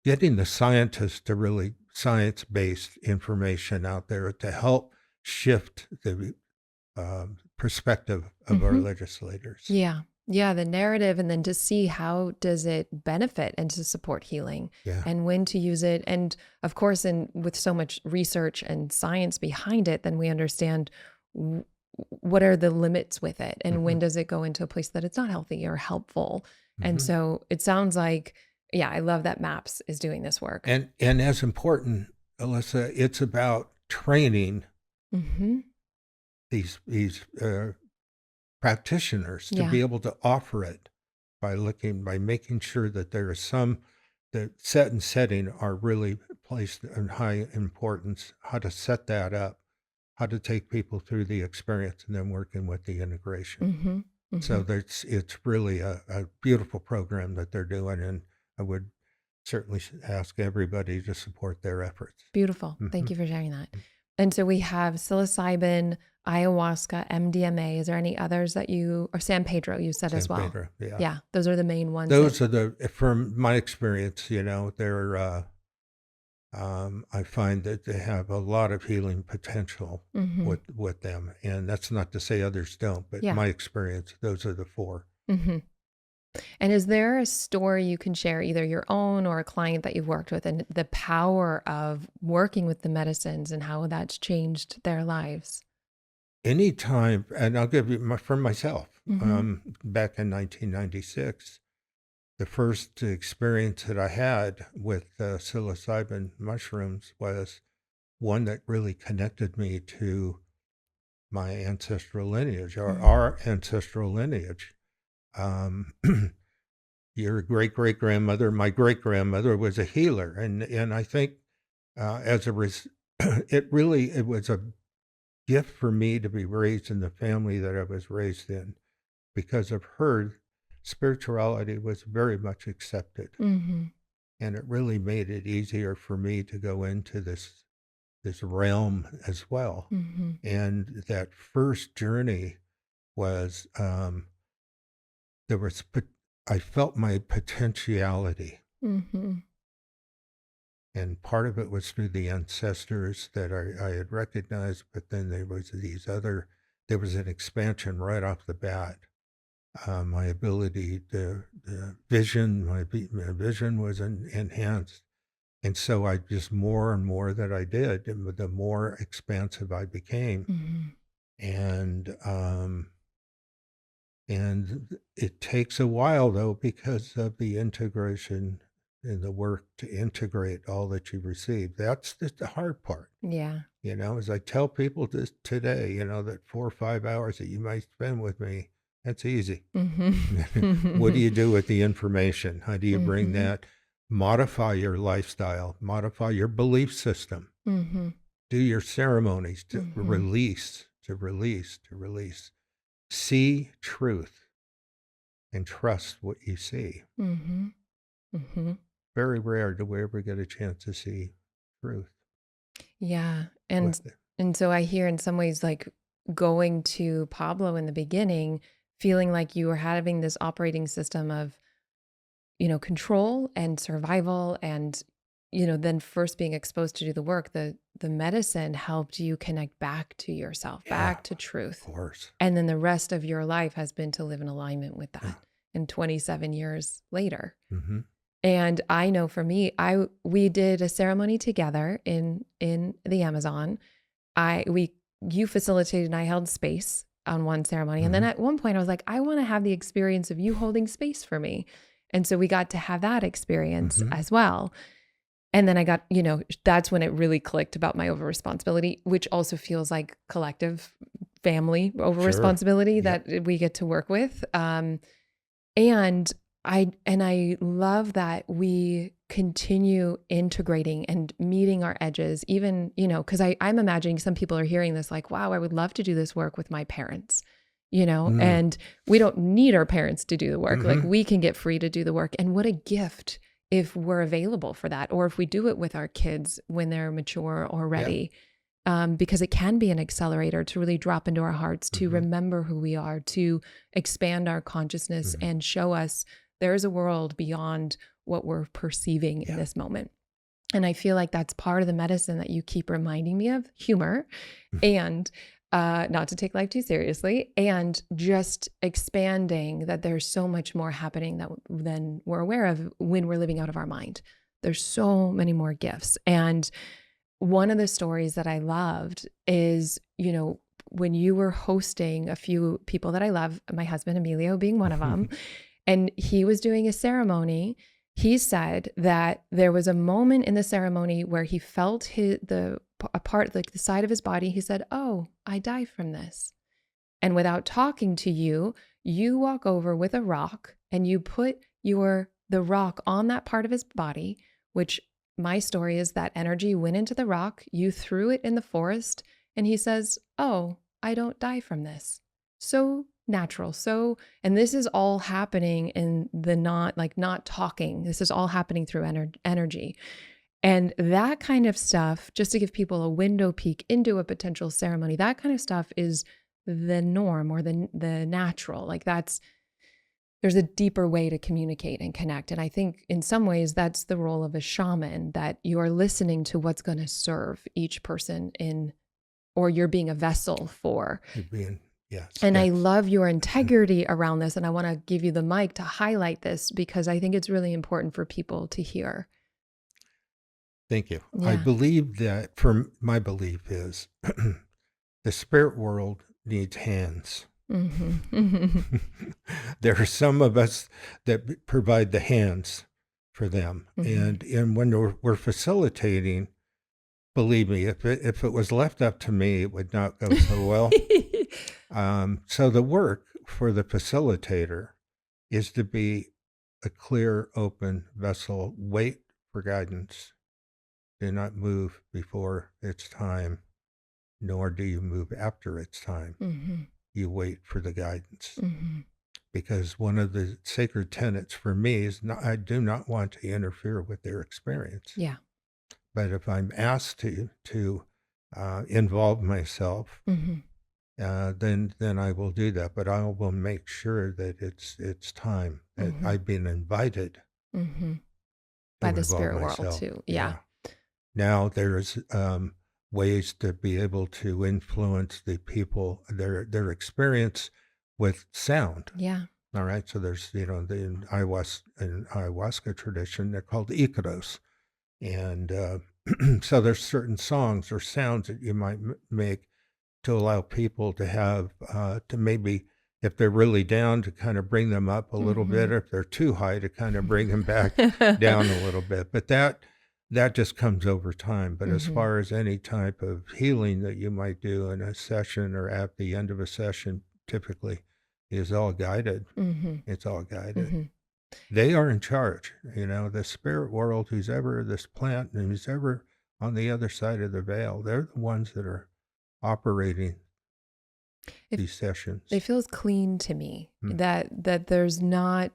getting the scientists to really science-based information out there to help shift the perspective of our Mhm. legislators. Yeah. Yeah, the narrative and then to see how does it benefit and to support healing Yeah. and when to use it. And of course, and with so much research and science behind it, then we understand w- what are the limits with it and Hmm. when does it go into a place that it's not healthy or helpful. And Hmm. so it sounds like, yeah, I love that MAPS is doing this work. And as important, Alyssa, it's about training Hmm. these practitioners to Yeah. be able to offer it by making sure that there is some the set and setting are really placed in high importance. How to set that up, how to take people through the experience, and then working with the integration. Hmm. So Hmm. it's really a beautiful program that they're doing, and I would certainly ask everybody to support their efforts. Beautiful. Hmm. Thank you for sharing that. And so we have psilocybin, ayahuasca, MDMA. Is there any others that or San Pedro, you said as San well? Pedro, yeah. Yeah, those are the main ones that. Those are from my experience, they're, I find that they have a lot of healing potential Hmm. with them. And that's not to say others don't, but Yeah. my experience, those are the four. Hmm. And is there a story you can share, either your own or a client that you've worked with, and the power of working with the medicines and how that's changed their lives? Anytime, and I'll give you for myself, Hmm. back in 1996, the first experience that I had with psilocybin mushrooms was one that really connected me to my ancestral lineage, or Hmm. our ancestral lineage. Um, your great great grandmother, my great grandmother, was a healer, and I think as a it was a gift for me to be raised in the family that I was raised in. Because of her, spirituality was very much accepted, Hmm. and it really made it easier for me to go into this realm as well. Hmm. And that first journey was there was I felt my potentiality, Hmm. and part of it was through the ancestors that I had recognized, but then there was an expansion right off the bat. My ability to my vision was enhanced, and so I just more and more that I did, and the more expansive I became, Hmm. and it takes a while though because of the integration and the work to integrate all that you receive. That's the hard part. Yeah. As I tell people this today, that 4 or 5 hours that you might spend with me That's easy. What do Mhm. you do with the information? How do you bring Mhm. that, modify your lifestyle, modify your belief system, Mhm. do your ceremonies to Mhm. release, to release, to release. See truth and trust what you see. Mhm. Mhm. Very rare do we ever get a chance to see truth Yeah. And with it. so I hear in some ways like going to Pablo in the beginning, feeling like you were having this operating system of, control and survival and then first being exposed to do the work, the medicine helped you connect back to yourself, Yeah, back to of truth. course. And then the rest of your life has been to live in alignment with Yeah. that. And 27 years later. Hmm. And I know for me, we did a ceremony together in the Amazon. I we You facilitated and I held space on one ceremony. And then Hmm. at one point I was like, I want to have the experience of you holding space for me. And so we got to have that experience Hmm. as well. And then I got, that's when it really clicked about my over responsibility, which also feels like collective family over Sure. responsibility Yep. that we get to work with. And I love that we continue integrating and meeting our edges, even, because I'm imagining some people are hearing this like, wow, I would love to do this work with my parents, Mm. and we don't need our parents to do the work. Like Hmm. we can get free to do the work. And what a gift if we're available for that, or if we do it with our kids when they're mature or Yeah. ready, because it can be an accelerator to really drop into our hearts, to Hmm. remember who we are, to expand our consciousness Hmm. and show us there's a world beyond what we're perceiving in Yeah. this moment. And I feel like that's part of the medicine that you keep reminding me of, humor, and not to take life too seriously, and just expanding that there's so much more happening than we're aware of when we're living out of our mind. There's so many more gifts. And one of the stories that I loved is, when you were hosting a few people that I love, my husband Emilio being one of them, and he was doing a ceremony. He said that there was a moment in the ceremony where he felt a part, like the side of his body. He said, "Oh, I die from this." And without talking to you, you walk over with a rock and you put the rock on that part of his body, which my story is that energy went into the rock, you threw it in the forest, and he says, "Oh, I don't die from this." So natural. So, and this is all happening in the not talking. This is all happening through energy. And that kind of stuff, just to give people a window peek into a potential ceremony, that kind of stuff is the norm or the natural. Like there's a deeper way to communicate and connect. And I think in some ways that's the role of a shaman, that you are listening to what's going to serve each person or you're being a vessel for. You're being, yes, And I yes. love your integrity around this. And I want to give you the mic to highlight this because I think it's really important for people to hear. Thank you. I Yeah. believe that, for my belief is the spirit world needs hands. Mm-hmm. There are some of us that provide the hands for them. Mm-hmm. And when we're facilitating, believe me, if it was left up to me, it would not go so well. So the work for the facilitator is to be a clear, open vessel, wait for guidance. Do not move before it's time, nor do you move after it's time. Mm-hmm. You wait for the guidance. Mm-hmm. Because one of the sacred tenets for me is I do not want to interfere with their experience. Yeah. But if I'm asked to involve myself, Mm-hmm. then I will do that. But I will make sure that it's time that Mm-hmm. I've been invited Mm-hmm. By to the involve spirit world myself. too. Yeah. Yeah. Now there's ways to be able to influence the people, their experience with sound. Yeah. All right. So there's, the ayahuasca tradition, they're called icaros. And so there's certain songs or sounds that you might make to allow people to have, to maybe, if they're really down, to kind of bring them up a little Mm-hmm. bit. If they're too high, to kind of bring them back down a little bit. But that just comes over time. But as Mm-hmm. far as any type of healing that you might do in a session or at the end of a session, typically, is all guided. Mm-hmm. It's all guided. Mm-hmm. They are in charge. The spirit world, who's ever this plant and who's ever on the other side of the veil, they're the ones that are operating It, these it sessions. feels clean to me Mm. that there's not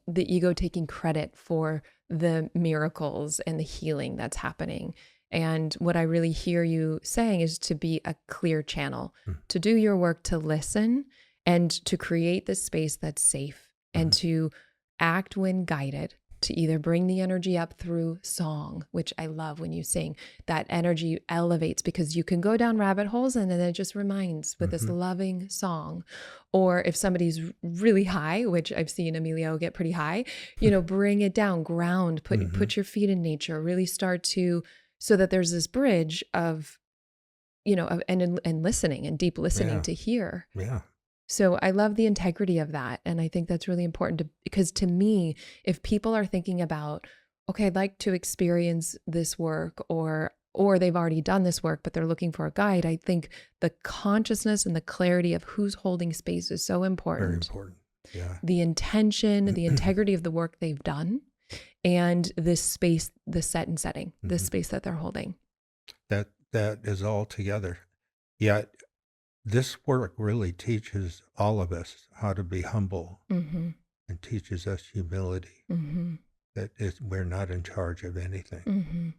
the ego taking credit for the miracles and the healing that's happening. And what I really hear you saying is to be a clear channel, Mm. to do your work, to listen, and to create this space that's safe, and Mhm. to act when guided, to either bring the energy up through song, which I love when you sing. That energy elevates because you can go down rabbit holes and then it just reminds with this Mhm. loving song. Or if somebody's really high, which I've seen Emilio get pretty high, bring it down, ground, Mhm. put your feet in nature, really start to, so that there's this bridge of, and listening and deep listening Yeah. to hear. Yeah. So I love the integrity of that. And I think that's really important because to me, if people are thinking about, okay, I'd like to experience this work, or they've already done this work, but they're looking for a guide, I think the consciousness and the clarity of who's holding space is so Very important. important. Yeah. The intention, the integrity of the work they've done, and this space, the set and setting, this Mhm. space that they're holding. That is all together. Yet this work really teaches all of us how to be humble Mm-hmm. and teaches us humility, Mm-hmm. that we're not in charge of anything. Mm-hmm.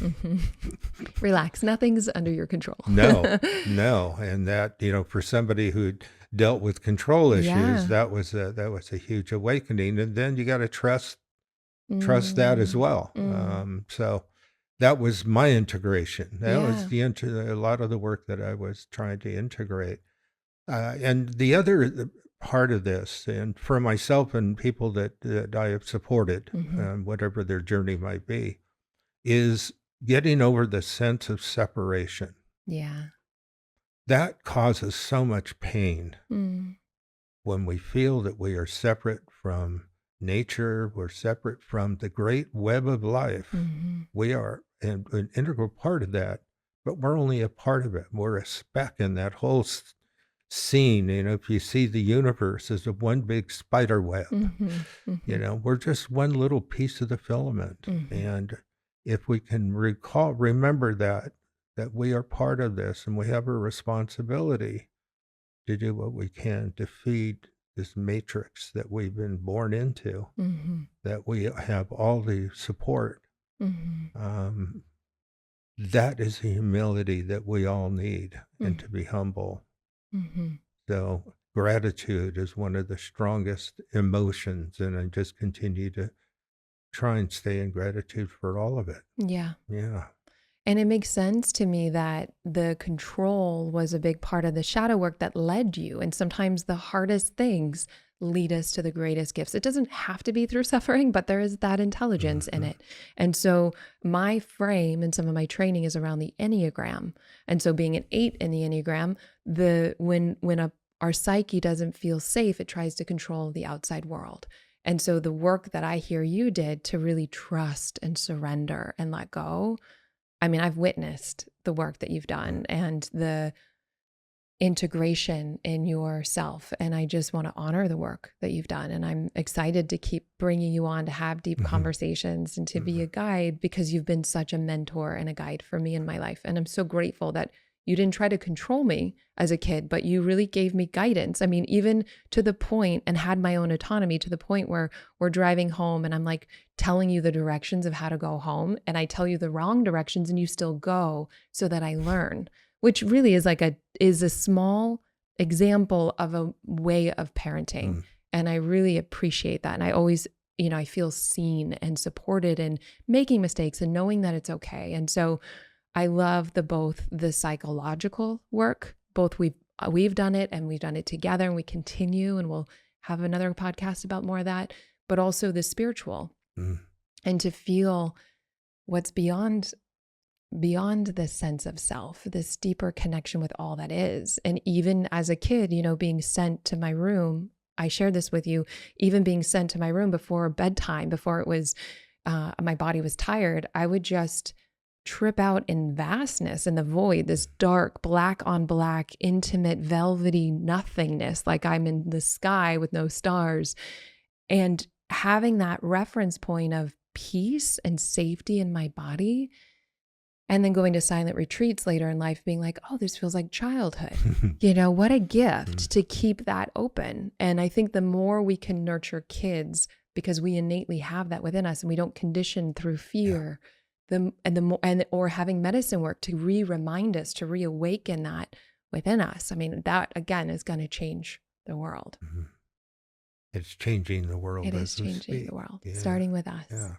Mm-hmm. Relax. Nothing's under your control. No, no. And that, for somebody who dealt with control issues, Yeah. that was a huge awakening. And then you got to trust that as Mm, well. mm, So that was my integration. That was yeah. a lot of the work that I was trying to integrate. And the other part of this, and for myself and people that I have supported, Mm-hmm. whatever their journey might be, is getting over the sense of separation. Yeah. That causes so much pain Mm, when we feel that we are separate from nature, we're separate from the great web of life. mm-hmm. We are an integral part of that, but we're only a part of it. We're a speck in that whole scene. If you see the universe as a one big spider web, Mm-hmm. Mm-hmm. we're just one little piece of the filament. Mm-hmm. And if we can remember that we are part of this and we have a responsibility to do what we can to feed this matrix that we've been born into, Mm-hmm. that we have all the support. Mm-hmm. Um, that is the humility that we all need, and to be humble. Mm-hmm. So gratitude is one of the strongest emotions, and I just continue to try and stay in gratitude for all of it. Yeah. Yeah. And it makes sense to me that the control was a big part of the shadow work that led you. And sometimes the hardest things lead us to the greatest gifts. It doesn't have to be through suffering, but there is that intelligence in Mhm. it. And so my frame and some of my training is around the Enneagram. And so being an 8 in the Enneagram, our psyche doesn't feel safe, it tries to control the outside world. And so the work that I hear you did to really trust and surrender and let go, I mean, I've witnessed the work that you've done and the integration in yourself. And I just want to honor the work that you've done. And I'm excited to keep bringing you on to have deep Mhm. conversations and to be a guide because you've been such a mentor and a guide for me in my life. And I'm so grateful that you didn't try to control me as a kid, but you really gave me guidance. I mean, even to the point, and had my own autonomy to the point where we're driving home and I'm like telling you the directions of how to go home. And I tell you the wrong directions and you still go so that I learn, which really is is a small example of a way of parenting. Mm. And I really appreciate that. And I always, I feel seen and supported and making mistakes and knowing that it's okay. And so I love both the psychological work, both we've done it and we've done it together and we continue, and we'll have another podcast about more of that, but also the spiritual, Mm. and to feel what's beyond the sense of self, this deeper connection with all that is. And even as a kid, being sent to my room, I shared this with you, even being sent to my room before bedtime, before it was, my body was tired, I would just trip out in vastness, in the void, this dark, black on black, intimate, velvety nothingness, like I'm in the sky with no stars. And having that reference point of peace and safety in my body, and then going to silent retreats later in life, being like, oh, this feels like childhood. What a gift to keep that open. And I think the more we can nurture kids, because we innately have that within us and we don't condition through fear, or having medicine work to remind us, to reawaken that within us. I mean, that again is going to change the world. It's changing the world. It is changing the world, starting with us. Yeah.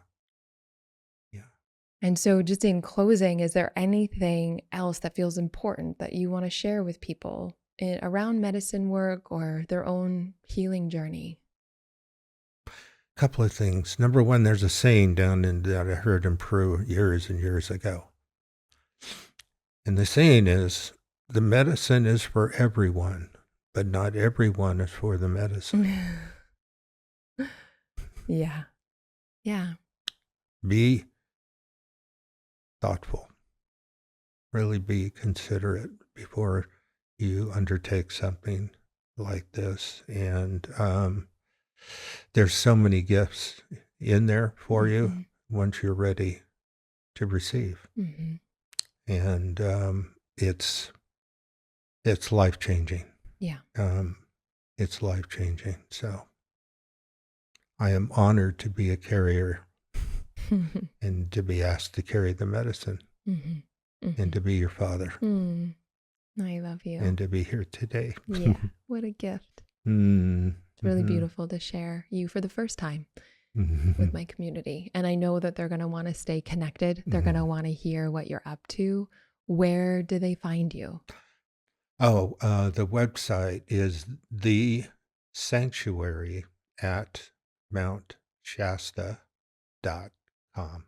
And so just in closing, is there anything else that feels important that you want to share with people around medicine work or their own healing journey? Couple of things. Number one, there's a saying that I heard in Peru years and years ago. And the saying is, the medicine is for everyone, but not everyone is for the medicine. Yeah. Be thoughtful. Really be considerate before you undertake something like this. And there's so many gifts in there for you once you're ready to receive. And it's life-changing. Yeah. It's life-changing. So I am honored to be a carrier and to be asked to carry the medicine and to be your father. I love you. And to be here today. Yeah. What a gift. It's really beautiful to share you for the first time with my community. And I know that they're going to want to stay connected. They're going to want to hear what you're up to. Where do they find you? Oh, the website is The Sanctuary at MountShasta.com.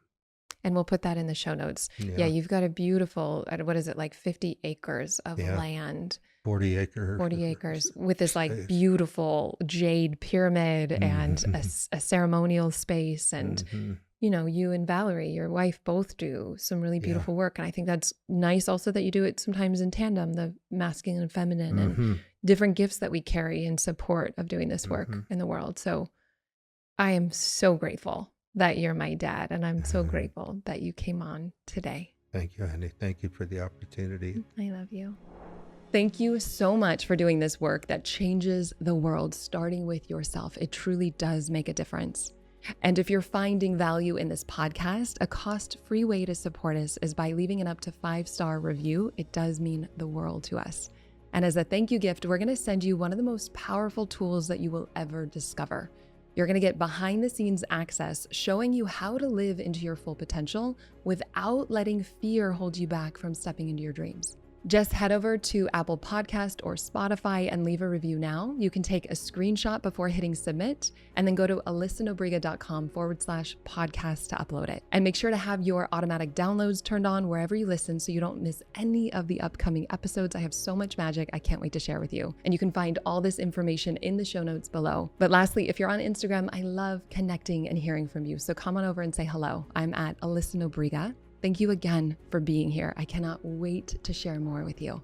And we'll put that in the show notes. Yeah, you've got a beautiful, what is it, like 50 acres of land. 40 acres. 40 acres with this like beautiful jade pyramid and a ceremonial space. And, you and Valerie, your wife, both do some really beautiful work. And I think that's nice also that you do it sometimes in tandem, the masculine and feminine and different gifts that we carry in support of doing this work in the world. So I am so grateful that you're my dad. And I'm so grateful that you came on today. Thank you, honey. Thank you for the opportunity. I love you. Thank you so much for doing this work that changes the world, starting with yourself. It truly does make a difference. And if you're finding value in this podcast, a cost-free way to support us is by leaving an up to 5-star review. It does mean the world to us. And as a thank you gift, we're going to send you one of the most powerful tools that you will ever discover. You're going to get behind the scenes access showing you how to live into your full potential without letting fear hold you back from stepping into your dreams. Just head over to Apple Podcast or Spotify and leave a review now. You can take a screenshot before hitting submit and then go to alyssanobriga.com/podcast to upload it. And make sure to have your automatic downloads turned on wherever you listen so you don't miss any of the upcoming episodes. I have so much magic I can't wait to share with you. And you can find all this information in the show notes below. But lastly, if you're on Instagram, I love connecting and hearing from you. So come on over and say hello. I'm at Alyssa Nobriga. Thank you again for being here. I cannot wait to share more with you.